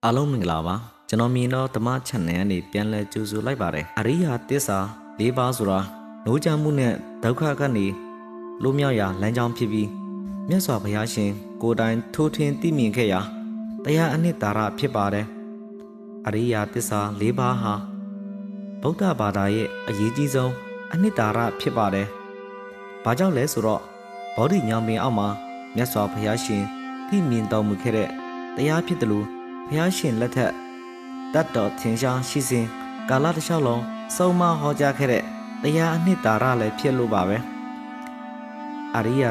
အားလုံးမင်္ဂလာပါကျွန်တော်မြင်တော့ဓမ္မ channel ကနေပြန်လဲကြိုဆိုလိုက်ပါတယ်အရိယာသစ္စာ၄ပါးဆိုတာနိုးကြမှုနဲ့ဒုက္ခကနေလွတ်မြောက်ရာလမ်းကြောင်းဖြစ်ပြီးမြတ်စွာဘုရားရှင်ကိုယ်တိုင်ထိုးထွင်းသိမြင်ခဲ့ရာတရားအနှစ်သာရဖြစ်ပါတယ်အရိယာသစ္စာ၄ပါးဟာဗုဒ္ဓဘာသာရဲ့အရေးကြီးဆုံးအနှစ်သာရဖြစ်ပါတယ်ဘာကြောင့်လဲဆိုတော့ဗောဓိညောင်ပင်အောက်မှာမြတ်စွာဘုရားရှင်သိမြင်တော်မူခဲ့တဲ့တရားဖြစ်တယ်လို့ဘုရားရှင်လက်ထက်တတ်တော်ထင်ရှားရှိစဉ်ကာလတစ်လျှောက်လုံးဆုံးမဟောကြားခဲ့တဲ့တရားအနှစ်သာရလည်းဖြစ်လို့ပါပဲအရိယ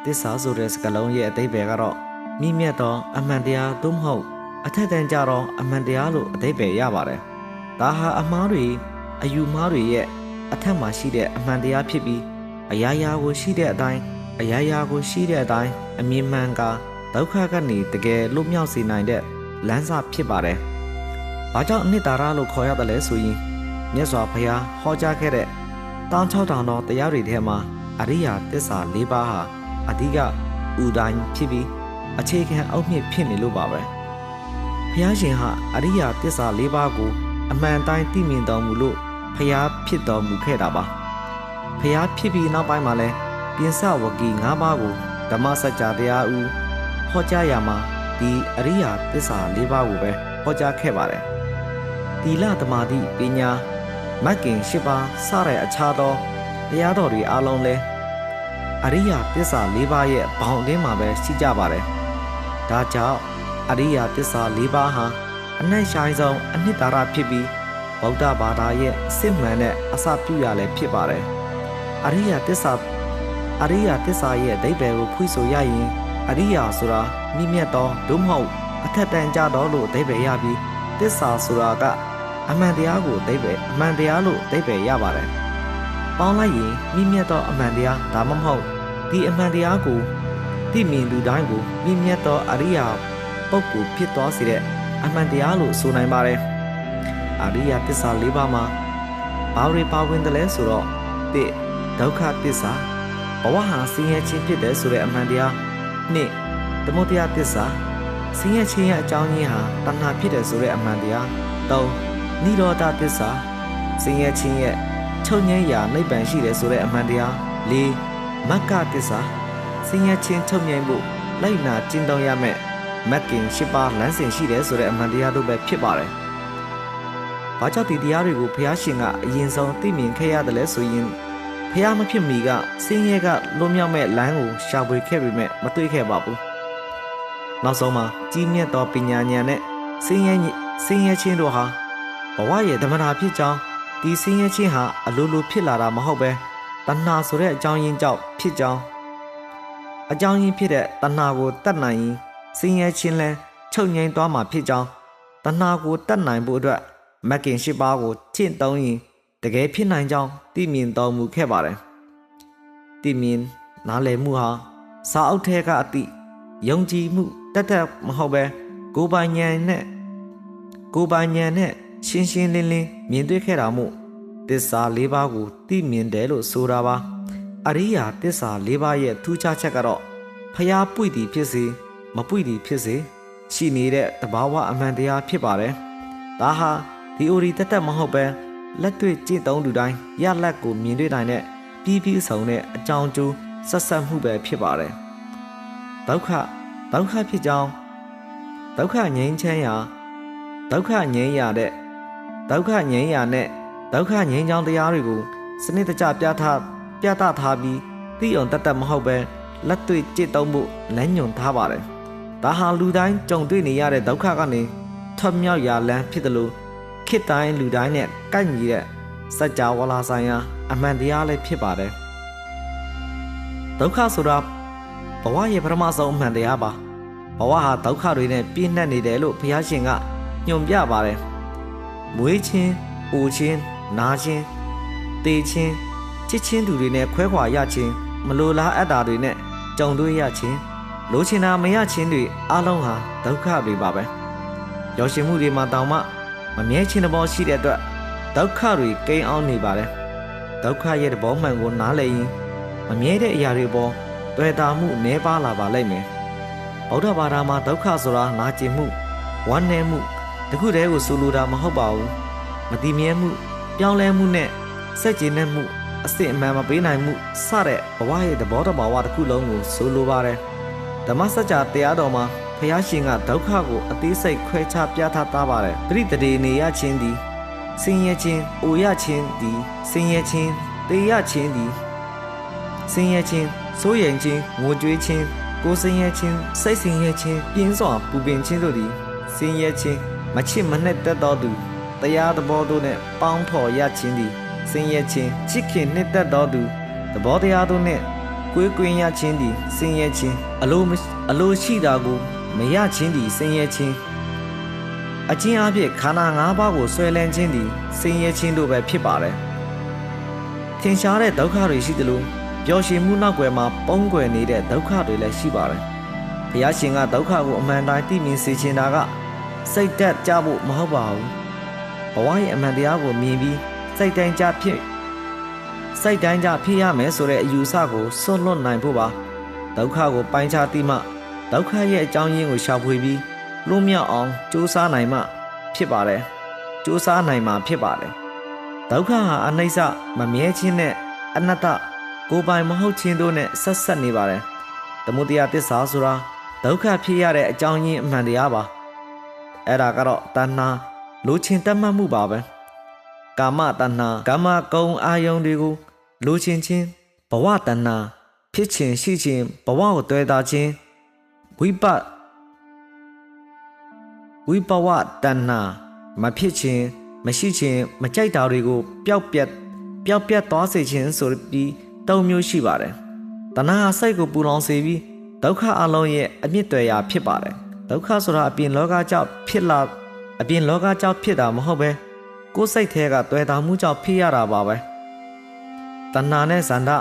သစ္စာဆိုတဲ့စကားလုံးရဲ့အဓိပ္ပာယ်ကတော့မြင့်မြတ်သောအမှန်တရားသို့မဟုတ်အထက်တန်းကြသောအမှန်တရားလို့အဓိပ္ပာယ်ရပါတယ်ဒါဟာအမှားတွေအယူမှားတွေရဲ့အထက်မှာရှိတဲ့အမှန်တရားဖြစ်ပြီးအရာရာကိုရှိတဲ့အတိုင်းအရာရာကိုရှိတဲ့အတိုင်းအမြင်မှန်ကဒုက္ခကနေတကယ်လွတ်မြောက်စေနိုင်တဲ့လမ်းစာဖြစ်ပါတယ်။ဘာကြောင့်အနှစ်သာရလို့ခေါ်ရတယ်လဲဆိုရင်မြတ်စွာဘုရားဟောကြားခဲ့တဲ့တောင်း6တောင်သောတရားတွေထဲမှာအရိယာသစ္စာ၄ပါးဟာအဓိကဥဒိုင်းဖြစ်ပြီးအခြေခံအုတ်မြစ်ဖြစ်နေလို့ပါပဲ။ဘုရားရှင်ဟာအရိယာသစ္စာ၄ပါးကိုအမှန်တိုင်းသိမြင်တော်မူလို့ဘုရားဖြစ်တော်မူခဲ့တာပါ။ဘုရားဖြစ်ပြီးနောက်ပိုင်းမှာလဲပြင်စဝဂီ၅ပါးကိုဓမ္မစကြာတရားဥဟောကြားရမှာဒီအရိယာသစ္စာ၄ပါးကိုပဲဟောကြားခဲ့ပါတယ်။သီလသမာဓိပညာမဂ်ကင်၈ပါးစတဲ့အခြားသောတရားတော်တွေအားလုံးလဲအရိယာသစ္စာ၄ပါးရဲ့ဘောင်အတွင်းမှာပဲရှိကြပါတယ်။ဒါကြောင့်အရိယာသစ္စာ၄ပါးဟာအနှံ့ဆိုင်ဆုံးအနှစ်သာရဖြစ်ပြီးဗုဒ္ဓဘာသာရဲ့စစ်မှန်တဲ့အစပြုရလည်းဖြစ်ပါတယ်။အရိယာသစ္စာရဲ့အဓိပ္ပာယ်ကိုဖွင့်ဆိုရရင်အရိယာဆိုတာမြင့်မြတ်သောဒုမဟုတ်အထက်တန်းကြသောလို့အဓိပ္ပာယ်ရပြီးသစ္စာဆိုတာကအမှန်တရားကိုအဓိပ္ပာယ်အမှန်တရားလို့အဓိပ္ပာယ်ရပါတယ်။ပေါင်းလိုက်ရင်မြင့်မြတ်သောအမှန်တရားဒါမှမဟုတ်ဒီအမှန်တရားကိုသိမြင်လူတိုင်းကိုမြင့်မြတ်သောအရိယာပုဂ္ဂိုလ်ဖြစ်သွားစေတဲ့အမှန်တရားလို့ဆိုနိုင်ပါတယ်။အရိယာသစ္စာ၄ပါးမှာဘာတွေပါဝင်တယ်လဲဆိုတော့၁ဒုက္ခသစ္စာဘဝဟာဆင်းရဲခြင်းဖြစ်တယ်ဆိုတဲ့အမှန်တရား၂သမုဒယသစ္စာဆင်းရဲခြင်းရဲ့အကြောင်းရင်းဟာတဏှာဖြစ်တယ်ဆိုတဲ့အမှန်တရား၃နိရောဓသစ္စာဆင်းရဲခြင်းရဲ့ချုပ်ငြိမ်းရာနိဗ္ဗာန်ရှိတယ်ဆိုတဲ့အမှန်တရား၄မဂ္ဂသစ္စာဆင်းရဲခြင်းချုပ်ငြိမ်းဖို့လိုက်နာကျင့်သုံးရမယ့်မဂ်ကင်၈ပါးလမ်းစဉ်ရှိတယ်ဆိုတဲ့အမှန်တရားတို့ပဲဖြစ်ပါတယ်။ဘာကြောင့်ဒီတရားတွေကိုဘုရားရှင်ကအရင်ဆုံးသိမြင်ခဲ့ရတယ်လဲဆိုရင်ဖះမဖြစ်မီကဆင်းရဲကလွတ်မြောက်မဲ့လမ်းကိုရှာဖွေခဲ့ပေမဲ့မတွေ့ခဲ့ပါဘူး။နောက်ဆုံးမှာကြီးမြတ်သောပညာဉာဏ်နဲ့ဆင်းရဲခြင်းတို့ဟာဘဝရဲ့ဓမ္မတာဖြစ်ကြောင်းဒီဆင်းရဲခြင်းဟာအလိုလိုဖြစ်လာတာမဟုတ်ပဲတဏှာဆိုတဲ့အကြောင်းရင်းကြောင့်ဖြစ်ကြောင်းအကြောင်းရင်းဖြစ်တဲ့တဏှာကိုတတ်နိုင်ရင်ဆင်းရဲခြင်းလည်းချုပ်ငြိမ်းသွားမှာဖြစ်ကြောင်းတဏှာကိုတတ်နိုင်ဖို့အတွက်မဂ်ကင်၈ပါးကိုကျင့်သုံးရင်တကယ်ဖြစ်နိုင်ကြောင်းသိမြင်တော်မူခဲ့ပါတယ်။သိမြင်နားလည်မှုဟာစာအုပ်ထဲကအသည့်ယုံကြည်မှုတက်မဟုတ်ပဲကိုယ်ပိုင်ဉာဏ်နဲ့ရှင်းရှင်းလင်းလင်းမြင်တွေ့ခဲ့တာမို့သစ္စာ၄ပါးကိုသိမြင်တယ်လို့ဆိုတာပါ။အရိယာသစ္စာ၄ပါးရဲ့ထူးခြားချက်ကတော့ဖျားပွေ့သည်ဖြစ်စေမပွေ့သည်ဖြစ်စေရှိနေတဲ့တဘာဝအမှန်တရားဖြစ်ပါတယ်။ဒါဟာtheoryတက်မဟုတ်ပဲလက်တွေ့ကျင့်သုံးလူတိုင်းရလက်ကိုမြင်တွေ့နိုင်တဲ့ပြီးဆုံးတဲ့အကြောင်းကျိုးဆက်ဆက်မှုပဲဖြစ်ပါတယ်။ဒုက္ခဖြစ်ကြောင်းဒုက္ခငြိမ်းချမ်းရာဒုက္ခငြိမ်းရာနဲ့ဒုက္ခငြိမ်းကြောင်းတရားတွေကိုစနစ်တကျပြသထားပြီးသိအောင်တက်မဟုတ်ပဲလက်တွေ့ကျင့်သုံးဖို့လမ်းညွှန်ထားပါတယ်။ဒါဟာလူတိုင်းကြုံတွေ့နေရတဲ့ဒုက္ခကနေထွက်မြောက်ရာလမ်းဖြစ်တယ်လို့ခေတ်တိုင်းလူတိုင်းနဲ့ကိုက်ညီတဲ့စัจ java လာဆိုင်ရာအမှန်တရားလည်းဖြစ်ပါတယ်ဒုက္ခဆိုတာဘဝရဲ့ပထမဆုံးအမှန်တရားပါဘဝဟာဒုက္ခတွေနဲ့ပြည့်နှက်နေတယ်လို့ဘုရားရှင်ကညွှန်ပြပါတယ်မွေးခြင်းအိုခြင်းနာခြင်းတေခြင်းချစ်ချင်းသူတွေနဲ့ခွဲခွာရခြင်းမလိုလားအပ်တာတွေနဲ့ကြုံတွေ့ရခြင်းလိုချင်တာမရခြင်းတွေအလုံးဟာဒုက္ခတွေပါပဲရောက်ရှင်မှုတွေမှာတောင်မှမမြဲခြင်းသဘောရှိတဲ့အတွက်ဒုက္ခတွေကိန်းအောင်နေပါတယ်ဒုက္ခရဲ့သဘောမှန်ကိုနားလည်ရင်မမြဲတဲ့အရာတွေပေါ်တွေ့တာမှုနည်းပါးလာပါလိမ့်မယ်ဗုဒ္ဓဘာသာမှာဒုက္ခဆိုတာနာကျင်မှု ဝမ်းနည်းမှုတခုတည်းကိုဆိုလိုတာမဟုတ်ပါဘူးမတည်မြဲမှုပြောင်းလဲမှုနဲ့စိတ်ကြည်နက်မှုအစစ်အမှန်မပေးနိုင်မှုစတဲ့ဘဝရဲ့သဘောတဘာဝတစ်ခုလုံးကိုဆိုလိုပါတယ်ဓမ္မစကြာတရားတော်မှာဖျားရှင်ကဒုက္ခကိုအသေးစိတ်ခွဲခြားပြသထားပါတယ်ပရိတရေနေရခြင်းသည်ဆင်းရဲခြင်းအိုရခြင်းသည်ဆင်းရဲခြင်းတေရခြင်းသည်ဆင်းရဲခြင်းစိုးရိမ်ခြင်းငိုကြွေးခြင်းကိုယ်ဆင်းရဲခြင်းစိတ်ဆင်းရဲခြင်းပြင်းစွာပူပင်ခြင်းတို့သည်ဆင်းရဲခြင်းမချစ်မနှက်တတ်သောသူတရားသဘောတို့နှင့်ပေါင်းဖော်ရခြင်းသည်ဆင်းရဲခြင်းချစ်ခင်နှင့်တတ်သောသူသဘောတရားတို့နှင့်ကွေးကွင်းရခြင်းသည်ဆင်းရဲခြင်းအလိုရှိတာကိုမရခြင်းသည်ဆင်းရဲခြင်းအချင်းအဖြစ်ခန္ဓာ၅ပါးကိုဆွဲလန်းခြင်းသည်ဆင်းရဲခြင်းတို့ပဲဖြစ်ပါတယ်ထင်ရှားတဲ့ဒုက္ခတွေရှိသလိုပျော်ရွှင်မှုနောက်ွယ်မှာပုံကွယ်နေတဲ့ဒုက္ခတွေလည်းရှိပါတယ်ဘုရားရှင်ကဒုက္ခကိုအမှန်တိုင်းသိမြင်စေချင်တာကစိတ်တက်ကြဖို့မဟုတ်ပါဘူးဘဝရဲ့အမှန်တရားကိုမြင်ပြီးစိတ်တိုင်းကြဖြစ်ရမယ်ဆိုတဲ့အယူဆကိုစွန့်လွတ်နိုင်ဖို့ပါဒုက္ခကိုပိုင်းခြားသိမှဒုက္ခရဲ့အကြောင်းရင်းကိုရှာဖွေပြီးလွတ်မြောက်အောင်ကြိုးစားနိုင်မှာဖြစ်ပါတယ်ဒုက္ခဟာအနိစ္စမမြဲခြင်းနဲ့အနတ္တကိုယ်ပိုင်မဟုတ်ခြင်းတို့နဲ့ဆက်ဆက်နေပါတယ်သမုဒယသစ္စာဆိုတာဒုက္ခဖြစ်ရတဲ့အကြောင်းရင်းအမှန်တရားပါအဲ့ဒါကတော့တဏှာလိုချင်တတ်မှတ်မှုပါပဲကာမတဏှာကာမဂုဏ်အာယုန်တွေကိုလိုချင်ခြင်းဘဝတဏှာဖြစ်ခြင်းရှိခြင်းဘဝကိုတွေ့တာခြင်းဝိပဝတဏှာမဖြစ်ခြင်းမရှိခြင်းမကြိုက်တာတွေကိုပျောက်ပြတ်သွားစေခြင်းဆိုပြီး၃မျိုးရှိပါတယ်တဏှာစိတ်ကိုပူလောင်စေပြီးဒုက္ခအလုံးရဲ့အမြင့်တွေရာဖြစ်ပါတယ်ဒုက္ခဆိုတာအပြင်လောကကြောင့်ဖြစ်တာမဟုတ်ပဲကိုယ်စိတ်ထဲကတွေ့တာမှုကြောင့်ဖြစ်ရတာပါပဲတဏှာနဲ့ဇန္ဒ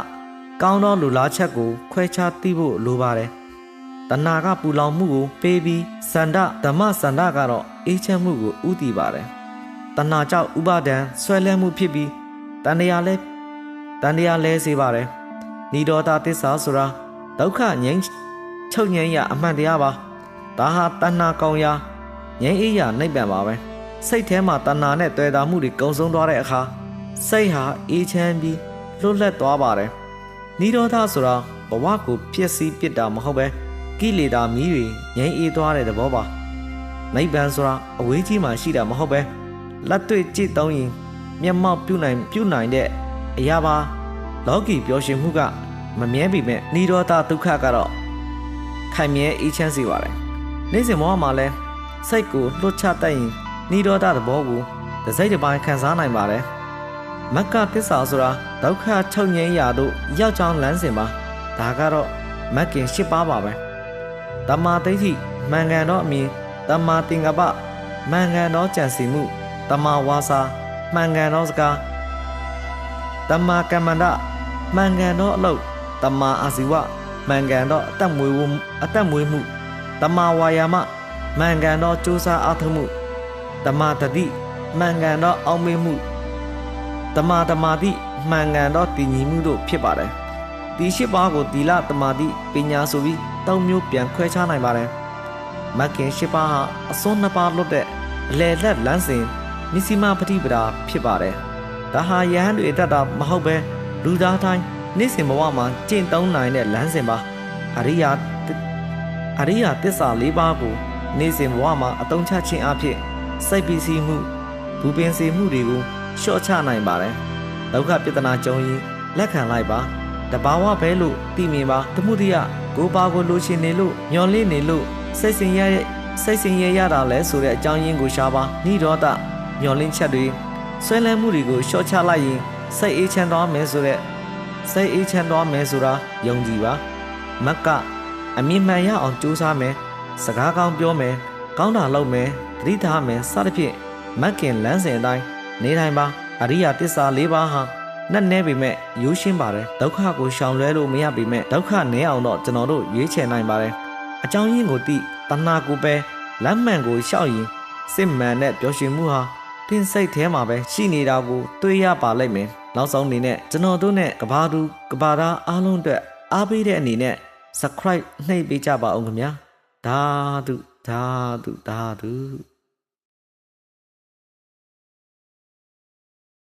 ကောင်းသောလူလားချက်ကိုခွဲခြားသိဖို့လိုပါတယ်တဏှာကပူလောင်မှုကိုပေးပြီးဇန္ဒဓမ္မဇန္ဒကတော့အေးချမ်းမှုကိုဥတည်ပါတယ်တဏှာကြောင့်ဥပါဒံဆွဲလန်းမှုဖြစ်ပြီးတဏှာလဲစေပါတယ်နိရောဓသစ္စာဆိုတာဒုက္ခငြိမ်းချုပ်ငြိမ်းရအမှန်တရားပါဒါဟာတဏှာကောင်ရာငြိမ်းအေးရနိဗ္ဗာန်ပါပဲစိတ်ထဲမှာတဏှာနဲ့တွေ့တာမှုတွေကုံဆုံးသွားတဲ့အခါစိတ်ဟာအေးချမ်းပြီးလွတ်လပ်သွားပါတယ်နိရောဓဆိုတာဘဝကိုပျက်စီးပစ်တာမဟုတ်ပဲကိလေသာမီးတွေငြိမ်းအေးသွားတဲ့သဘောပါနိဗ္ဗာန်ဆိုတာအဝေးကြီးမှာရှိတာမဟုတ်ပဲလက်တွေ့ကြည့်သုံးရင်မျက်မှောက်ပြုနိုင်တဲ့အရာပါလောကီပျော်ရွှင်မှုကမမြဲပေမဲ့နိရောဓဒုက္ခကတော့ခိုင်မြဲအေးချမ်းစေပါတယ်နေ့စဉ်ဘဝမှာလဲစိတ်ကိုလွတ်ချတတ်ရင်နိရောဓသဘောကိုတစ်စိတ်တစ်ပိုင်းခံစားနိုင်ပါတယ်မက္ကသစ္စာဆိုတာဒုက္ခချုပ်ငြိမ်းရာသို့ရောက်ကြောင်းလမ်းစဉ်ပါဒါကတော့မက္ကင်၈ပါးပါပဲတမ္မာဒိဋ္ဌိမှန်ကန်သောအမြင်တမ္မာသင်္ကပ္ပမှန်ကန်သောကြံစည်မှုတမ္မာဝါစာမှန်ကန်သောစကားတမ္မာကမ္မန္တမှန်ကန်သောအလုပ်တမ္မာအာဇီဝမှန်ကန်သောအသက်မွေးမှုတမ္မာဝါယာမမှန်ကန်သောကြိုးစားအားထုတ်မှုတမ္မာတတိမှန်ကန်သောအောက်မေ့မှုတမ္မာသမာဓိမှန်ကန်သောတည်ငြိမ်မှုတို့ဖြစ်ပါတယ်ဒီ၈ပါးကိုသီလသမာဓိပညာဆိုပြီး၃မျိုးပြန်ခွဲခြားနိုင်ပါတယ်မဂ်ကင်၈ပါးဟာအစွန်း၂ပါးလွတ်တဲ့အလယ်လက်လမ်းစဉ်မစ္စည်းမပฏิပဒါဖြစ်ပါတယ်ဒါဟာယဟန်တွေတတ်တာမဟုတ်ပဲလူသားတိုင်းနေ့စဉ်ဘဝမှာကျင့်သုံးနိုင်တဲ့လမ်းစဉ်ပါအရိယာသစ္စာ၄ပါးကိုနေ့စဉ်ဘဝမှာအသုံးချခြင်းအဖြစ်စိတ်ပီစီမှုဘူပင်စေမှုတွေကိုလျှော့ချနိုင်ပါတယ်ဒုက္ခပြဿနာကြုံရင်လက်ခံလိုက်ပါတဘာဝပဲလို့သိမြင်ပါသမုဒိယကိုပါကိုလိုချင်နေလို့ညှော်လင့်နေလို့စိတ်ဆင်ရဲရတာလဲဆိုတဲ့အကြောင်းရင်းကိုရှားပါနိရောဓညှော်လင့်ချက်တွေဆွဲလန်းမှုတွေကိုလျှော့ချလိုက်ရင်စိတ်အေးချမ်းသွားမယ်ဆိုတာယုံကြည်ပါမက္ကအမြင်မှန်ရအောင်ကြိုးစားမယ်စကားကောင်းပြောမယ်ကောင်းတာလုပ်မယ်သတိထားမယ်စသဖြင့်မက္ကင်လမ်းစဉ်အတိုင်းနေတိုင်းပါအရိယသစ္စာ၄ပါးဟာနက်နဲပေမဲ့ရိုးရှင်းပါတယ်ဒုက္ခကိုရှောင်လွဲလို့မရပေမဲ့ဒုက္ခနည်းအောင်တော့ကျွန်တော်တို့ရွေးချယ်နိုင်ပါတယ်အကြောင်းရင်းကိုသိတဏှာကိုပဲလမ်းမှန်ကိုရှောက်ရင်စစ်မှန်တဲ့ပျော်ရွှင်မှုဟာတင်းစိတ်ထဲမှာပဲရှိနေတာကိုတွေ့ရပါလိမ့်မယ်နောက်ဆုံးအနေနဲ့ကျွန်တော်တို့နဲ့ကဘာသားအားလုံးအတွက်အားပေးတဲ့အနေနဲ့ subscribe နှိပ်ပေးကြပါအောင်ခင်ဗျာဓာတု ဓာတု